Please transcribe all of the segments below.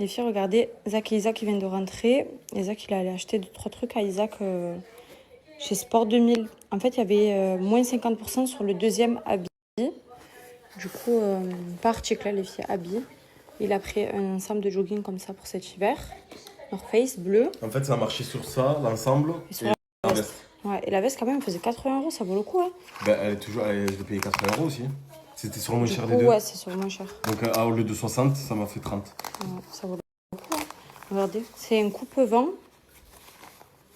Les filles, regardez, Zach et Isaac qui viennent de rentrer. Isaac, il allait acheter 2-3 trucs à Isaac chez Sport 2000. En fait, il y avait moins 50% sur le deuxième habit. Du coup, pas article là, les filles, habits. Il a pris un ensemble de jogging comme ça pour cet hiver. North Face, bleu. En fait, ça a marché sur ça, l'ensemble, Et la veste. Ouais, et la veste, quand même, elle faisait 80 €, ça vaut le coup, hein. Ben, elle est toujours, je l'ai payé 80 € aussi. C'était sur le moins cher des deux. Ouais, c'est sur le moins cher. Donc, au lieu de 60, ça m'a fait 30. Ouais, ça vaut le coup, hein. Regardez, c'est un coupe-vent.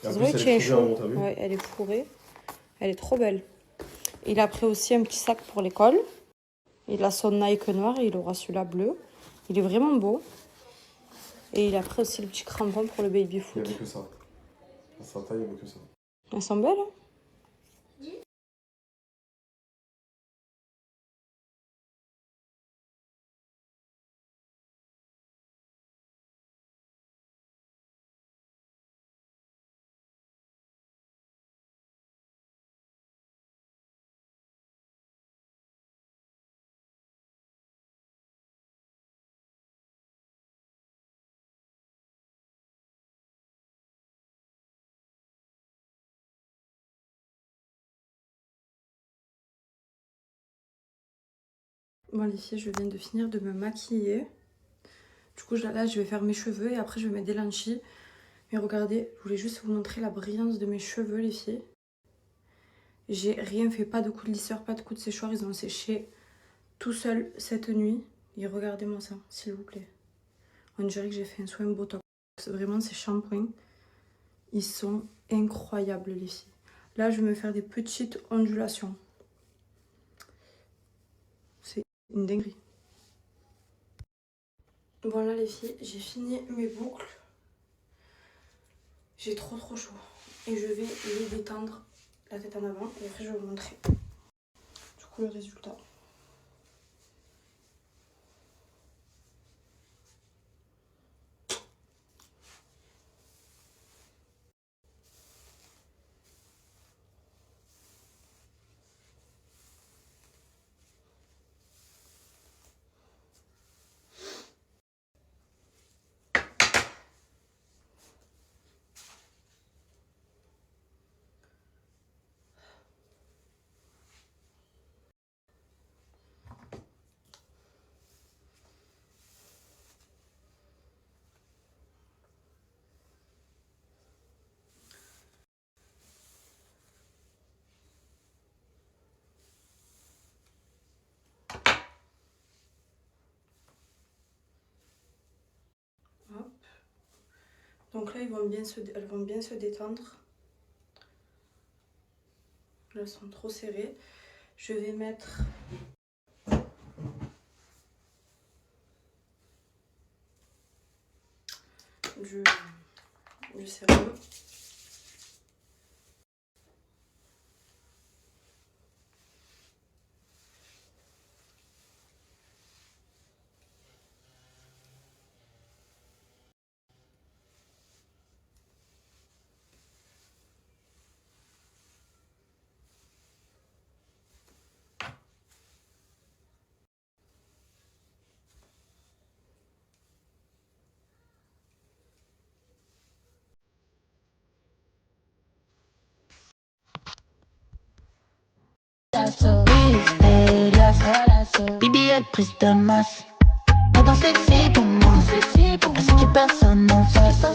Et en plus, elle est fourrée en haut, t'as vu? Ouais, elle est fourrée. Elle est trop belle. Il a pris aussi un petit sac pour l'école. Il a son Nike noir et il aura celui-là bleu. Il est vraiment beau. Et il a pris aussi le petit crampon pour le baby foot. Il n'y avait que ça. À sa taille, il n'y avait que ça. Elles sont belles, hein. Bon les filles, je viens de finir de me maquiller. Du coup là je vais faire mes cheveux et après je vais mettre des lentilles. Mais regardez, je voulais juste vous montrer la brillance de mes cheveux les filles. J'ai rien fait, pas de coup de lisseur, pas de coup de séchoir, ils ont séché tout seul cette nuit. Et regardez-moi ça, s'il vous plaît. On dirait que j'ai fait un soin botox. Vraiment ces shampoings, ils sont incroyables les filles. Là je vais me faire des petites ondulations. C'est une dinguerie. Voilà les filles, j'ai fini mes boucles. J'ai trop chaud. Et je vais les détendre la tête en avant et après je vais vous montrer du coup le résultat. Hop. Donc là elles vont bien se détendre. Là elles sont trop serrées. Je vais mettre du sérum. Bibi elle prise de masse. Mais dans cette fille pour moi, est-ce que personne n'en fait ça?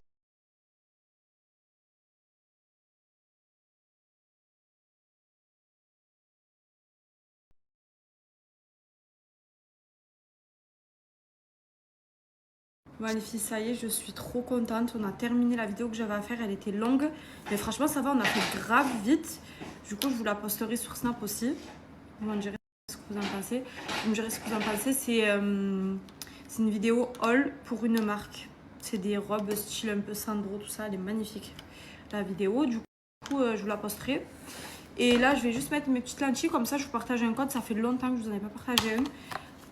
Bon les filles, ça y est, je suis trop contente. On a terminé la vidéo que j'avais à faire, elle était longue. Mais franchement ça va, on a fait grave vite. Du coup je vous la posterai sur Snap aussi. Vous me direz ce que vous en pensez. Vous me direz ce que vous en pensez. C'est une vidéo haul pour une marque. C'est des robes style un peu Sandro, tout ça. Elle est magnifique la vidéo. Du coup je vous la posterai. Et là je vais juste mettre mes petites lentilles. Comme ça je vous partage un code. Ça fait longtemps que je vous en ai pas partagé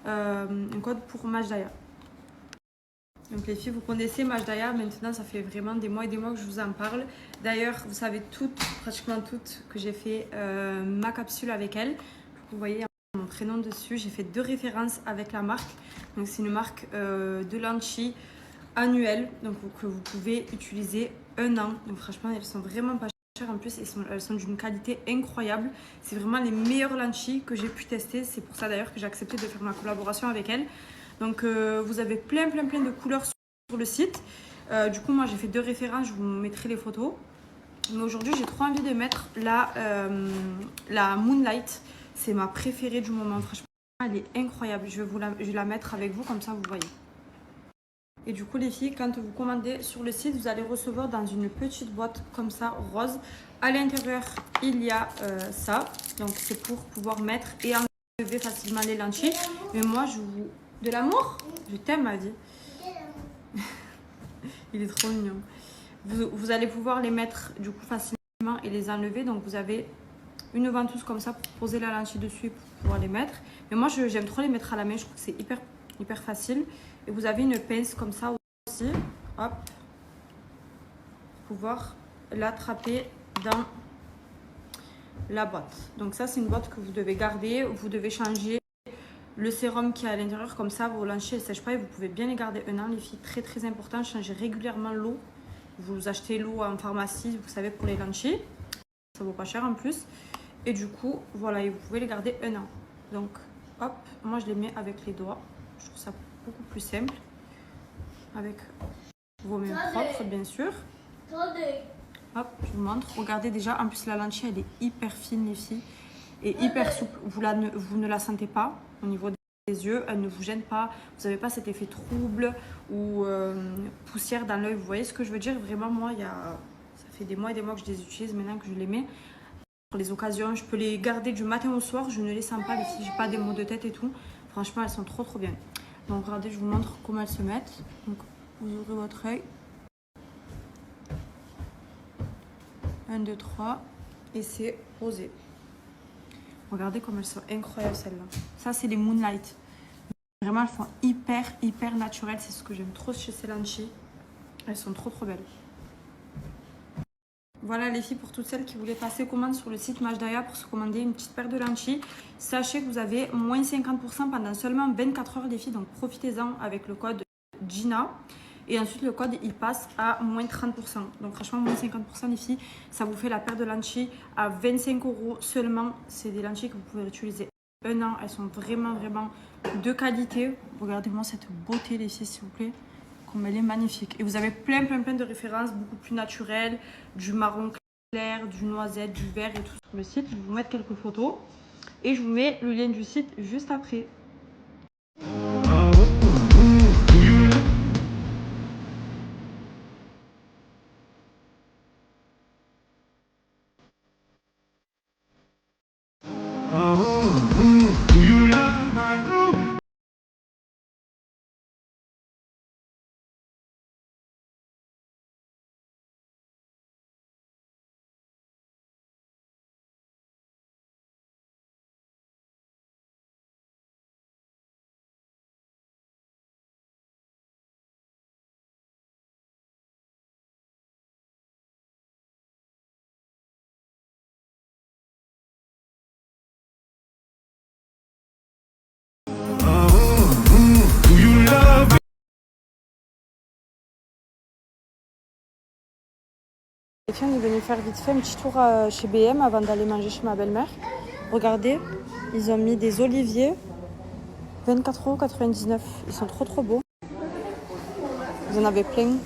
un code pour Majdaya. Donc les filles, vous connaissez Majdaya, maintenant ça fait vraiment des mois et des mois que je vous en parle. D'ailleurs, vous savez toutes, pratiquement toutes, que j'ai fait ma capsule avec elle. Vous voyez mon prénom dessus, j'ai fait 2 références avec la marque. Donc c'est une marque de lentilles annuelles, donc que vous pouvez utiliser 1 an. Donc franchement, elles sont vraiment pas chères en plus, elles sont d'une qualité incroyable. C'est vraiment les meilleures lentilles que j'ai pu tester. C'est pour ça d'ailleurs que j'ai accepté de faire ma collaboration avec elles. Donc vous avez plein de couleurs sur le site. Du coup, moi j'ai fait 2 références, je vous mettrai les photos. Mais aujourd'hui, j'ai trop envie de mettre la Moonlight. C'est ma préférée du moment. Franchement, elle est incroyable. Je vais la mettre avec vous, comme ça vous voyez. Et du coup, les filles, quand vous commandez sur le site, vous allez recevoir dans une petite boîte comme ça, rose. À l'intérieur, il y a ça. Donc, c'est pour pouvoir mettre et enlever facilement les lentilles. Mais moi, je vous... De l'amour? Je t'aime, ma vie. Il est trop mignon. Vous allez pouvoir les mettre du coup facilement et les enlever. Donc vous avez une ventouse comme ça pour poser la lentille dessus et pour pouvoir les mettre. Mais moi j'aime trop les mettre à la main, je trouve que c'est hyper facile. Et vous avez une pince comme ça aussi, hop, pour pouvoir l'attraper dans la boîte. Donc ça c'est une boîte que vous devez garder, vous devez changer le sérum qui est à l'intérieur, comme ça vos lentilles ne sèchent pas et vous pouvez bien les garder 1 an les filles. Très important, changez régulièrement l'eau. Vous achetez l'eau en pharmacie, vous savez, pour les lentilles. Ça vaut pas cher en plus. Et du coup, voilà, et vous pouvez les garder 1 an. Donc, hop, moi je les mets avec les doigts. Je trouve ça beaucoup plus simple. Avec vos mains propres, bien sûr. Hop, je vous montre. Regardez déjà, en plus la lentille, elle est hyper fine, les filles. Et hyper souple. Vous ne la sentez pas au niveau des yeux, elle ne vous gêne pas, vous n'avez pas cet effet trouble ou poussière dans l'œil, vous voyez ce que je veux dire. Vraiment, moi, ça fait des mois et des mois que je les utilise, maintenant que je les mets pour les occasions, je peux les garder du matin au soir, je ne les sens pas, les filles, j'ai pas des maux de tête et tout. Franchement, elles sont trop bien. Donc regardez, je vous montre comment elles se mettent. Donc vous ouvrez votre œil, 1 2 3 et c'est posé. Regardez comme elles sont incroyables, celles-là. Ça, c'est les Moonlight. Vraiment, elles font hyper naturelles. C'est ce que j'aime trop chez ces lentilles. Elles sont trop belles. Voilà les filles, pour toutes celles qui voulaient passer commande sur le site Majdaya pour se commander une petite paire de lentilles. Sachez que vous avez moins 50% pendant seulement 24 heures les filles. Donc profitez-en avec le code GINA. Et ensuite, le code, il passe à moins 30%. Donc franchement, moins 50% les filles, ça vous fait la paire de lentilles à 25 € seulement. C'est des lentilles que vous pouvez utiliser 1 an. Elles sont vraiment de qualité. Regardez-moi cette beauté les filles, s'il vous plaît. Comme elle est magnifique. Et vous avez plein de références beaucoup plus naturelles. Du marron clair, du noisette, du vert et tout sur le site. Je vais vous mettre quelques photos. Et je vous mets le lien du site juste après. On est venu faire vite fait un petit tour chez BM avant d'aller manger chez ma belle-mère. Regardez, ils ont mis des oliviers, 24,99 €. Ils sont trop beaux. Vous en avez plein.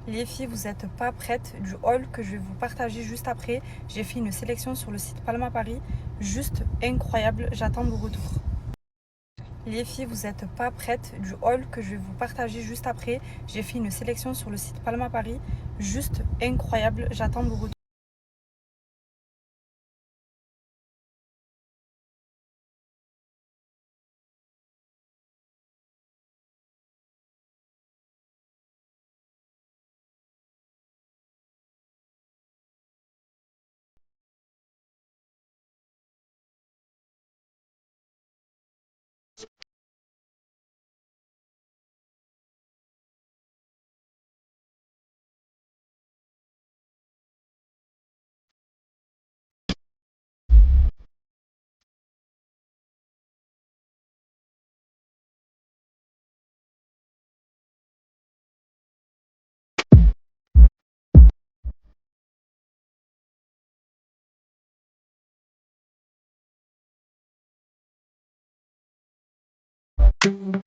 Les filles, vous n'êtes pas prêtes du haul que je vais vous partager juste après. J'ai fait une sélection sur le site Palma Paris. Juste incroyable. J'attends vos retours. Les filles, vous n'êtes pas prêtes du haul que je vais vous partager juste après. J'ai fait une sélection sur le site Palma Paris. Juste incroyable. J'attends vos retours. Bon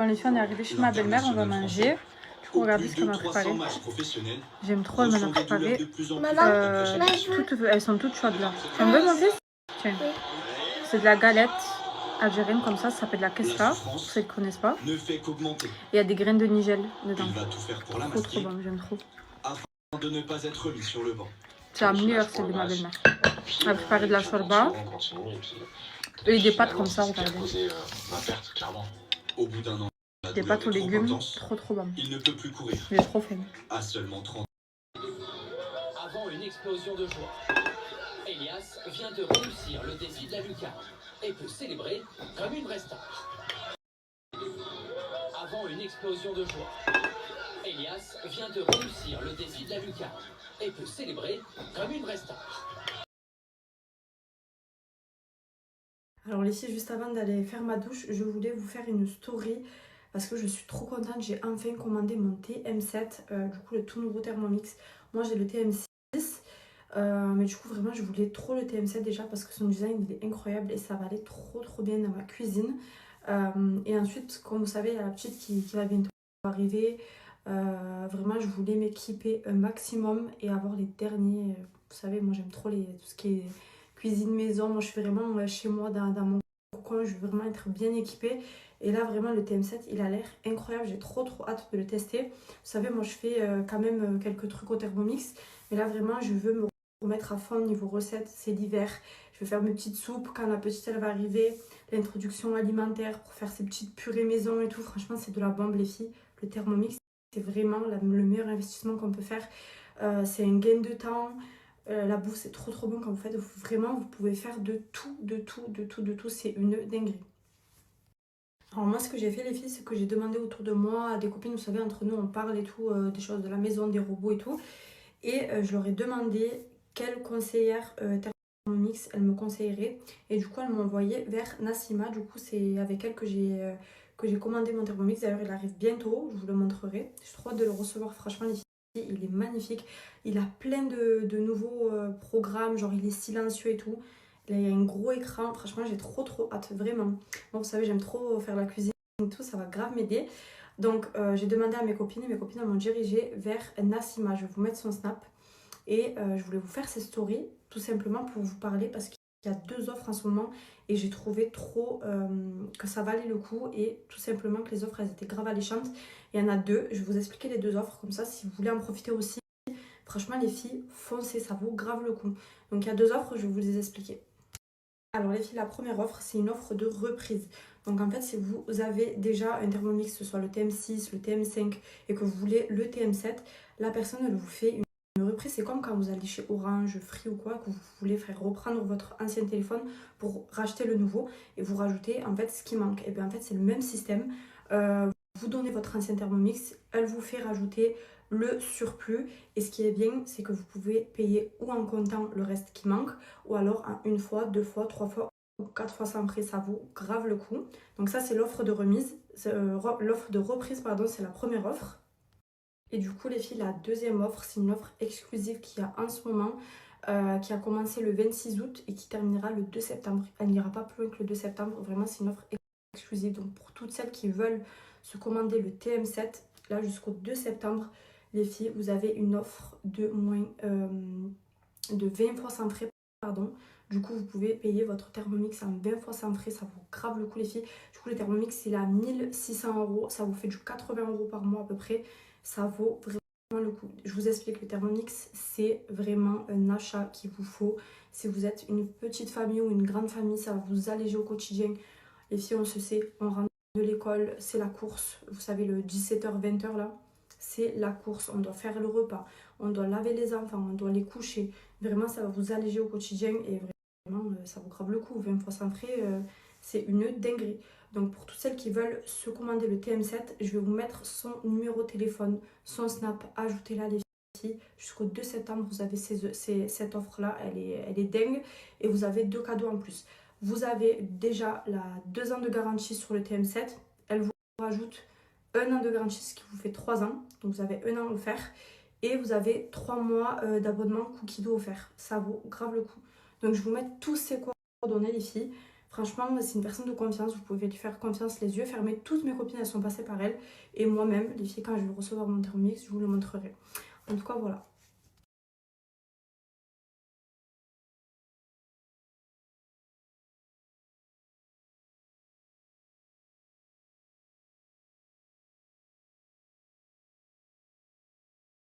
les filles, on est arrivé chez ma belle-mère, on va manger. Du coup regardez ce qu'on a préparé. J'aime trop, elle m'en a préparé. Elles sont toutes chaudes là. Tu aimes bien mon fils? Tiens. C'est de la galette algérienne comme ça s'appelle de la kesra, pour ceux qui ne connaissent pas. Et il y a des graines de nigel dedans. Trop bon, j'aime trop. De ne pas être mis sur le banc. C'est la meilleure, celle de ma belle-mère. On a préparé de la shorba. Et des pâtes comme ça, regardez. Au bout d'un an, des pâtes aux légumes, trop bon. Il ne peut plus courir. J'ai trop faim. À seulement 30. Avant une explosion de joie, Elias vient de réussir le défi de la lucarne et peut célébrer comme une vraie star. Avant une explosion de joie, Elias vient de réussir le défi de la lucarne et peut célébrer comme une vraie star. Alors les filles, juste avant d'aller faire ma douche, je voulais vous faire une story parce que je suis trop contente. J'ai enfin commandé mon TM7, du coup le tout nouveau Thermomix. Moi j'ai le TM6, mais du coup vraiment je voulais trop le TM7 déjà parce que son design il est incroyable et ça va aller trop bien dans ma cuisine. Et ensuite, comme vous savez, il y a la petite qui va bientôt arriver. Vraiment je voulais m'équiper un maximum et avoir les derniers. Vous savez, moi j'aime trop tout ce qui est cuisine maison. Moi je suis vraiment chez moi dans mon cocon, je veux vraiment être bien équipée. Et là vraiment le TM7 il a l'air incroyable, j'ai trop hâte de le tester. Vous savez, moi je fais quand même quelques trucs au Thermomix, mais là vraiment je veux me remettre à fond niveau recettes. C'est l'hiver, je vais faire mes petites soupes quand la petite elle va arriver, l'introduction alimentaire pour faire ses petites purées maison et tout. Franchement c'est de la bombe les filles. Le Thermomix c'est vraiment le meilleur investissement qu'on peut faire. C'est un gain de temps. La bouffe c'est trop bon quand vous faites. Vraiment vous pouvez faire de tout. C'est une dinguerie. Alors moi ce que j'ai fait les filles, c'est que j'ai demandé autour de moi à des copines. Vous savez, entre nous on parle et tout, des choses de la maison, des robots et tout. Et je leur ai demandé quelle conseillère Thermomix elle me conseillerait. Et du coup elle m'a envoyé vers Nassima. Du coup c'est avec elle que j'ai commandé mon Thermomix. D'ailleurs il arrive bientôt, je vous le montrerai. J'ai trop hâte de le recevoir, franchement les filles. Il est magnifique, il a plein de nouveaux programmes, genre il est silencieux et tout. Là, il y a un gros écran, franchement j'ai trop hâte, vraiment. Moi vous savez j'aime trop faire la cuisine et tout, ça va grave m'aider. Donc j'ai demandé à mes copines et mes copines m'ont dirigé vers Nassima. Je vais vous mettre son snap et je voulais vous faire ces stories tout simplement pour vous parler parce qu'il y a 2 offres en ce moment et j'ai trouvé trop que ça valait le coup et tout simplement que les offres elles étaient grave alléchantes. Il y en a 2, je vais vous expliquer les 2 offres comme ça si vous voulez en profiter aussi. Franchement les filles, foncez, ça vaut grave le coup. Donc il y a 2 offres, je vais vous les expliquer. Alors les filles, la première offre c'est une offre de reprise. Donc en fait si vous avez déjà un Thermomix, que ce soit le TM6, le TM5 et que vous voulez le TM7, la personne elle vous fait une reprise. C'est comme quand vous allez chez Orange, Free ou quoi, que vous voulez faire reprendre votre ancien téléphone pour racheter le nouveau et vous rajoutez en fait ce qui manque. Et bien en fait c'est le même système. Vous donnez votre ancien Thermomix, elle vous fait rajouter le surplus et ce qui est bien c'est que vous pouvez payer ou en comptant le reste qui manque ou alors en 1 fois, 2 fois, 3 fois ou 4 fois sans frais, ça vaut grave le coup. Donc ça c'est l'offre de remise, l'offre de reprise pardon, c'est la première offre. Et du coup les filles, la deuxième offre c'est une offre exclusive qu'il y a en ce moment qui a commencé le 26 août et qui terminera le 2 septembre. Elle n'ira pas plus loin que le 2 septembre, vraiment c'est une offre exclusive. Donc pour toutes celles qui veulent se commander le TM7, là jusqu'au 2 septembre, les filles, vous avez une offre de moins de 20 fois sans frais, pardon. Du coup, vous pouvez payer votre Thermomix en 20 fois sans frais, ça vaut grave le coup les filles. Du coup, le Thermomix, il est à 1600 €, ça vous fait du 80 € par mois à peu près. Ça vaut le coup. Je vous explique, le Thermomix, c'est vraiment un achat qu'il vous faut. Si vous êtes une petite famille ou une grande famille, ça va vous alléger au quotidien. Les filles, on se sait, on rentre de l'école, c'est la course. Vous savez, le 17h, 20h là, c'est la course. On doit faire le repas, on doit laver les enfants, on doit les coucher. Vraiment, ça va vous alléger au quotidien et vraiment, ça vous grave le coup. 20 fois sans frais, c'est une dinguerie. Donc pour toutes celles qui veulent se commander le TM7, je vais vous mettre son numéro de téléphone, son snap, ajoutez-la les filles. Jusqu'au 2 septembre, vous avez cette offre-là, elle est dingue. Et vous avez 2 cadeaux en plus. Vous avez déjà 2 ans de garantie sur le TM7. Elle vous rajoute 1 an de garantie, ce qui vous fait 3 ans. Donc vous avez 1 an offert. Et vous avez 3 mois d'abonnement Cookido offert. Ça vaut grave le coup. Donc je vous mets tous ces coordonnées les filles. Franchement, c'est une personne de confiance, vous pouvez lui faire confiance les yeux fermés. Toutes mes copines, elles sont passées par elle. Et moi-même, les filles, quand je vais recevoir mon Thermomix, je vous le montrerai. En tout cas, voilà.